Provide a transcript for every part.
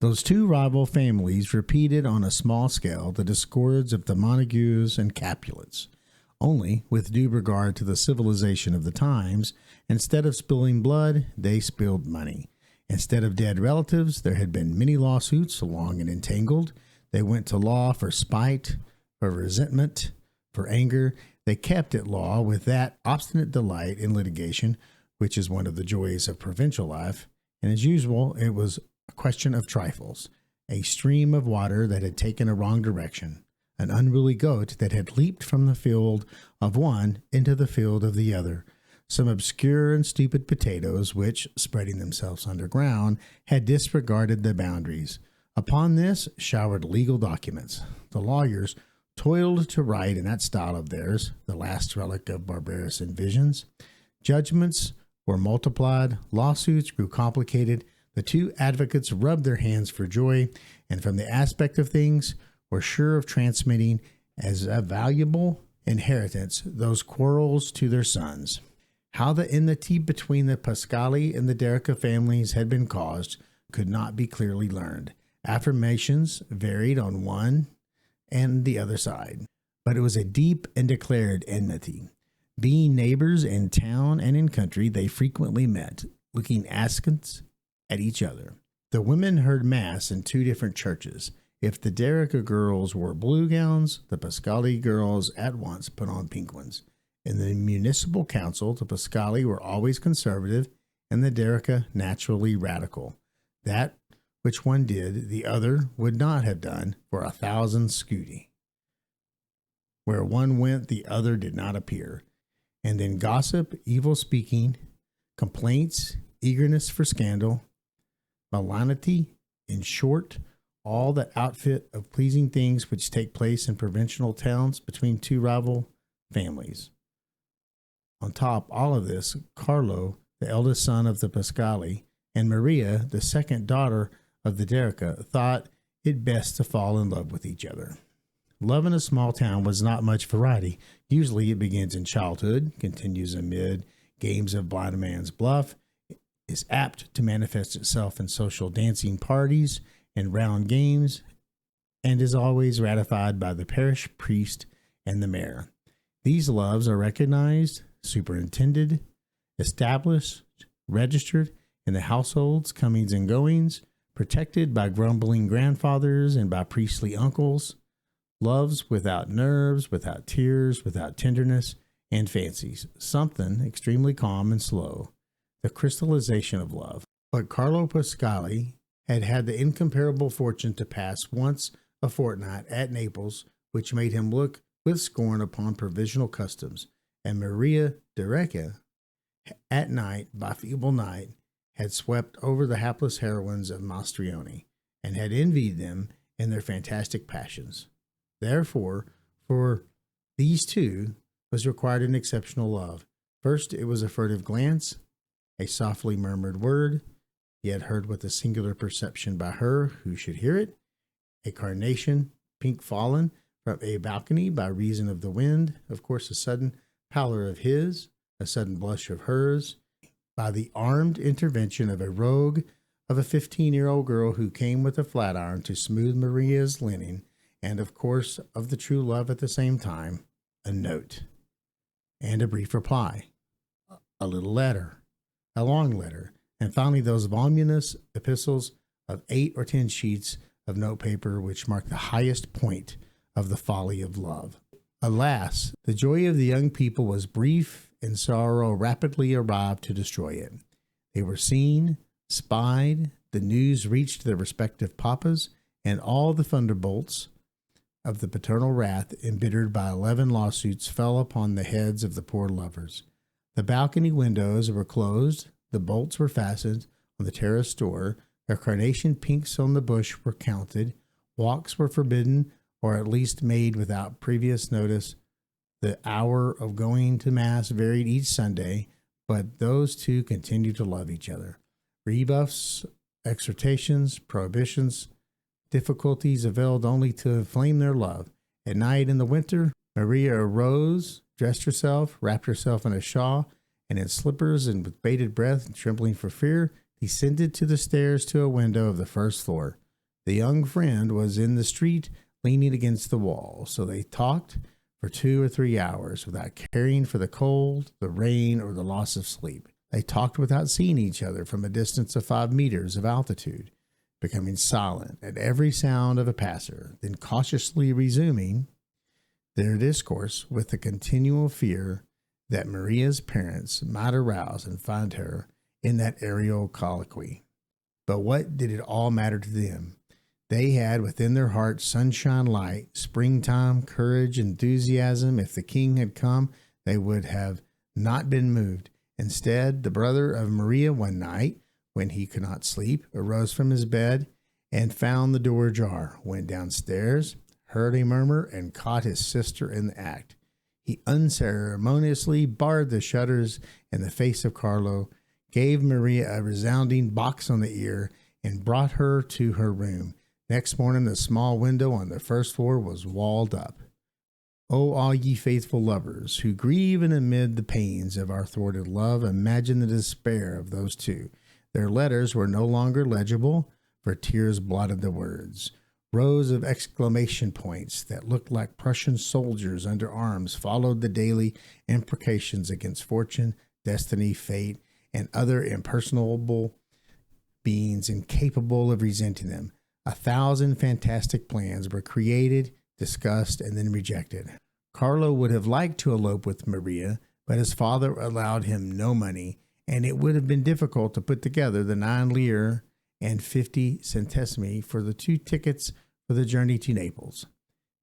Those two rival families repeated on a small scale the discords of the Montagues and Capulets. Only, with due regard to the civilization of the times, instead of spilling blood, they spilled money. Instead of dead relatives, there had been many lawsuits, long and entangled. They went to law for spite, for resentment, for anger. They kept at law with that obstinate delight in litigation, which is one of the joys of provincial life. And as usual, it was a question of trifles, a stream of water that had taken a wrong direction, an unruly goat that had leaped from the field of one into the field of the other, some obscure and stupid potatoes which, spreading themselves underground, had disregarded the boundaries. Upon this showered legal documents. The lawyers toiled to write in that style of theirs, the last relic of barbarous inventions. Judgments were multiplied, lawsuits grew complicated. The two advocates rubbed their hands for joy, and from the aspect of things, were sure of transmitting as a valuable inheritance those quarrels to their sons. How the enmity between the Pascali and the Derica families had been caused could not be clearly learned. Affirmations varied on one and the other side, but it was a deep and declared enmity. Being neighbors in town and in country, they frequently met, looking askance at each other. The women heard mass in two different churches. If the Derica girls wore blue gowns, the Pascali girls at once put on pink ones. In the municipal council, the Pascali were always conservative, and the Derica naturally radical. That which one did, the other would not have done for 1,000 scudi. Where one went, the other did not appear. And then gossip, evil speaking, complaints, eagerness for scandal, malignity, in short, all that outfit of pleasing things which take place in provincial towns between two rival families. On top all of this, Carlo, the eldest son of the Pascali, and Maria, the second daughter of the Derica, thought it best to fall in love with each other. Love in a small town was not much variety. Usually it begins in childhood, continues amid games of blind man's bluff, is apt to manifest itself in social dancing parties and round games, and is always ratified by the parish priest and the mayor. These loves are recognized, superintended, established, registered in the households' comings and goings, protected by grumbling grandfathers and by priestly uncles. Loves without nerves, without tears, without tenderness and fancies. Something extremely calm and slow. The crystallization of love. But Carlo Pascali had had the incomparable fortune to pass once a fortnight at Naples, which made him look with scorn upon provisional customs, and Maria Derica, at night, by feeble night, had swept over the hapless heroines of Mastrioni, and had envied them in their fantastic passions. Therefore, for these two was required an exceptional love. First, it was a furtive glance, a softly murmured word, yet heard with a singular perception by her who should hear it, a carnation, pink fallen from a balcony by reason of the wind, of course a sudden pallor of his, a sudden blush of hers, by the armed intervention of a rogue of a 15-year-old girl who came with a flat iron to smooth Maria's linen, and of course of the true love at the same time, a note, and a brief reply, a little letter, a long letter, and finally those voluminous epistles of 8 or 10 sheets of notepaper which mark the highest point of the folly of love. Alas, the joy of the young people was brief, and sorrow rapidly arrived to destroy it. They were seen, spied, the news reached their respective papas, and all the thunderbolts of the paternal wrath, embittered by 11 lawsuits, fell upon the heads of the poor lovers. The balcony windows were closed, the bolts were fastened on the terrace door, the carnation pinks on the bush were counted, walks were forbidden, or at least made without previous notice. The hour of going to Mass varied each Sunday, but those two continued to love each other. Rebuffs, exhortations, prohibitions, difficulties availed only to inflame their love. At night in the winter, Maria arose, dressed herself, wrapped herself in a shawl, and in slippers and with bated breath and trembling for fear, descended to the stairs to a window of the first floor. The young friend was in the street leaning against the wall, so they talked for 2 or 3 hours without caring for the cold, the rain, or the loss of sleep. They talked without seeing each other from a distance of 5 meters of altitude, becoming silent at every sound of a passer, then cautiously resuming their discourse with the continual fear that Maria's parents might arouse and find her in that aerial colloquy. But what did it all matter to them? They had within their hearts sunshine, light, springtime, courage, enthusiasm. If the king had come, they would have not been moved. Instead, the brother of Maria one night, when he could not sleep, arose from his bed and found the door ajar, went downstairs, heard a murmur, and caught his sister in the act. He unceremoniously barred the shutters in the face of Carlo, gave Maria a resounding box on the ear, and brought her to her room. Next morning, the small window on the first floor was walled up. O all ye faithful lovers, who grieve and amid the pains of our thwarted love, imagine the despair of those two. Their letters were no longer legible, for tears blotted the words. Rows of exclamation points that looked like Prussian soldiers under arms followed the daily imprecations against fortune, destiny, fate, and other impersonable beings incapable of resenting them. 1,000 fantastic plans were created, discussed, and then rejected. Carlo would have liked to elope with Maria, but his father allowed him no money, and it would have been difficult to put together the 9 lire and 50 centesimi for the 2 tickets for the journey to Naples.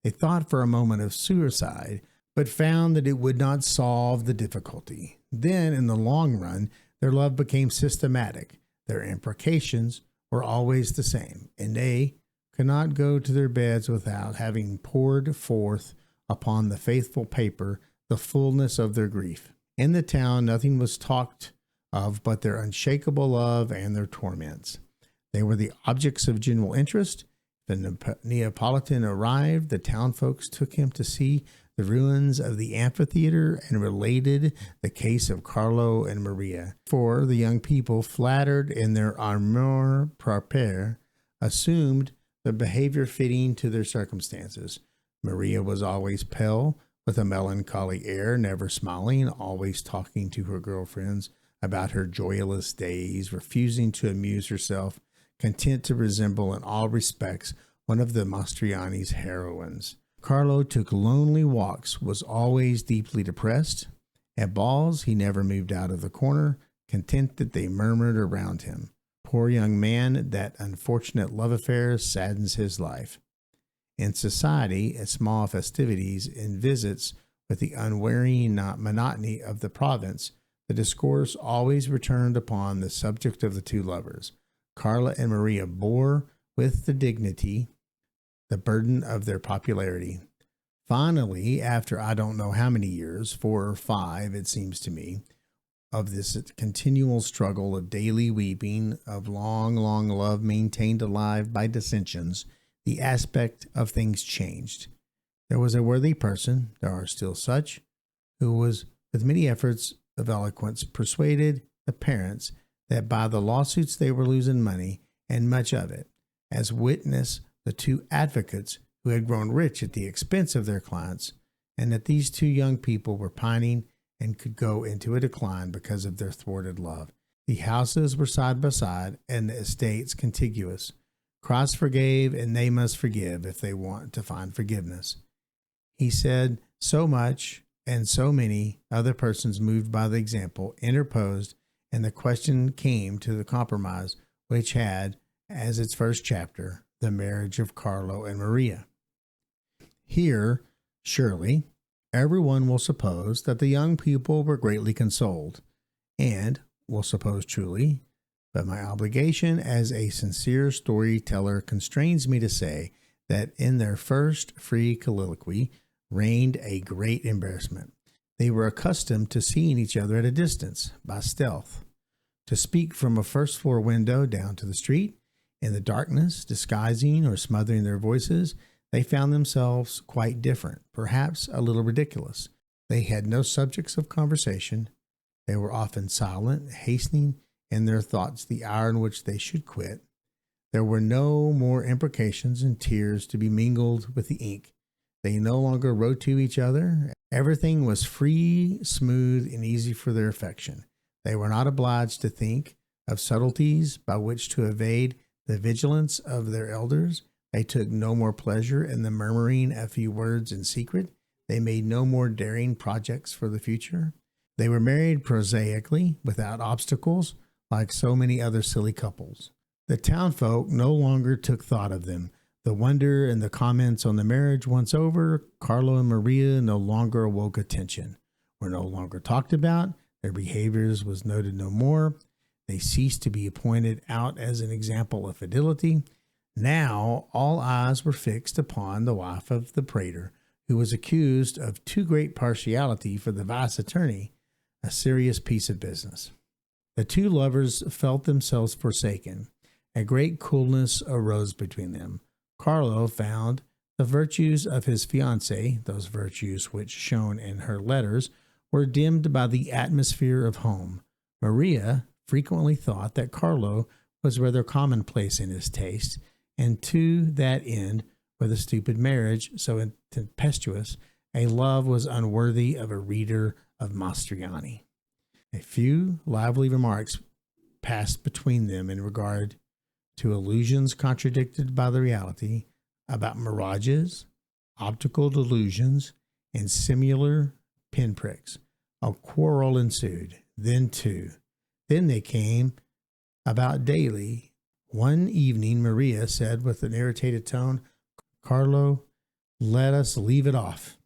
They thought for a moment of suicide, but found that it would not solve the difficulty. Then, in the long run, their love became systematic. Their imprecations were always the same, and they could not go to their beds without having poured forth upon the faithful paper the fullness of their grief. In the town, nothing was talked of but their unshakable love and their torments. They were the objects of general interest. The Neapolitan arrived. The town folks took him to see the ruins of the amphitheater and related the case of Carlo and Maria. For the young people, flattered in their amour propre, assumed the behavior fitting to their circumstances. Maria was always pale, with a melancholy air, never smiling, always talking to her girlfriends about her joyless days, refusing to amuse herself, content to resemble in all respects one of the Mastroianni's heroines. Carlo took lonely walks, was always deeply depressed. At balls, he never moved out of the corner, content that they murmured around him. Poor young man, that unfortunate love affair saddens his life. In society, at small festivities, in visits, with the unwearying monotony of the province, the discourse always returned upon the subject of the 2 lovers. Carla and Maria bore with the dignity the burden of their popularity. Finally, after I don't know how many years, 4 or 5 it seems to me, of this continual struggle of daily weeping, of long, long love maintained alive by dissensions, the aspect of things changed. There was a worthy person, there are still such, who was, with many efforts of eloquence, persuaded the parents that by the lawsuits they were losing money, and much of it, as witness the 2 advocates who had grown rich at the expense of their clients, and that these 2 young people were pining and could go into a decline because of their thwarted love. The houses were side by side, and the estates contiguous. Christ forgave, and they must forgive if they want to find forgiveness. He said so much, and so many other persons, moved by the example, interposed, and the question came to the compromise which had, as its first chapter, the marriage of Carlo and Maria. Here, surely, everyone will suppose that the young people were greatly consoled, and will suppose truly, but my obligation as a sincere storyteller constrains me to say that in their first free colloquy reigned a great embarrassment. They were accustomed to seeing each other at a distance, by stealth, to speak from a first-floor window down to the street. In the darkness, disguising or smothering their voices, they found themselves quite different, perhaps a little ridiculous. They had no subjects of conversation. They were often silent, hastening in their thoughts the hour in which they should quit. There were no more imprecations and tears to be mingled with the ink. They no longer wrote to each other. Everything was free, smooth, and easy for their affection. They were not obliged to think of subtleties by which to evade the vigilance of their elders. They took no more pleasure in the murmuring a few words in secret. They made no more daring projects for the future. They were married prosaically, without obstacles, like so many other silly couples. The townfolk no longer took thought of them. The wonder and the comments on the marriage once over, Carlo and Maria no longer awoke attention, were no longer talked about. Their behaviors was noted no more. They ceased to be pointed out as an example of fidelity. Now all eyes were fixed upon the wife of the praetor, who was accused of too great partiality for the vice attorney, a serious piece of business. The two lovers felt themselves forsaken. A great coolness arose between them. Carlo found the virtues of his fiancée, those virtues which shone in her letters, were dimmed by the atmosphere of home. Maria frequently thought that Carlo was rather commonplace in his taste, and to that end, with a stupid marriage so tempestuous, a love was unworthy of a reader of Mastriani. A few lively remarks passed between them in regard to illusions contradicted by the reality, about mirages, optical delusions, and similar pinpricks. A quarrel ensued. Then they came about daily. One evening, Maria said with an irritated tone, "Carlo, let us leave it off."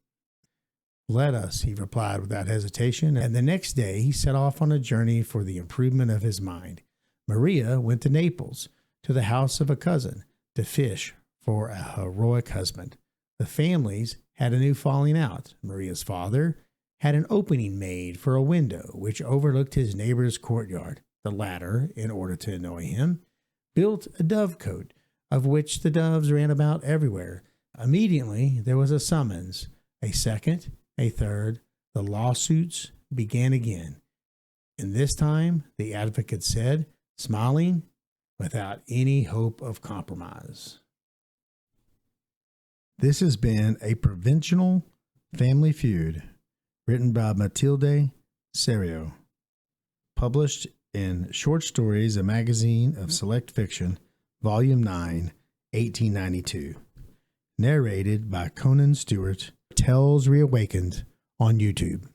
"Let us," he replied without hesitation, and the next day he set off on a journey for the improvement of his mind. Maria went to Naples, to the house of a cousin, to fish for a heroic husband. The families had a new falling out. Maria's father had an opening made for a window which overlooked his neighbor's courtyard. The latter, in order to annoy him, built a dovecote, of which the doves ran about everywhere. Immediately there was a summons, a second, a third. The lawsuits began again. And this time, the advocate said, smiling, without any hope of compromise. This has been a Provincial family feud, written by Matlide Serao, published in Short Stories, a magazine of select fiction, Volume 9, 1892. Narrated by Conan Stewart. Tells Reawakened on YouTube.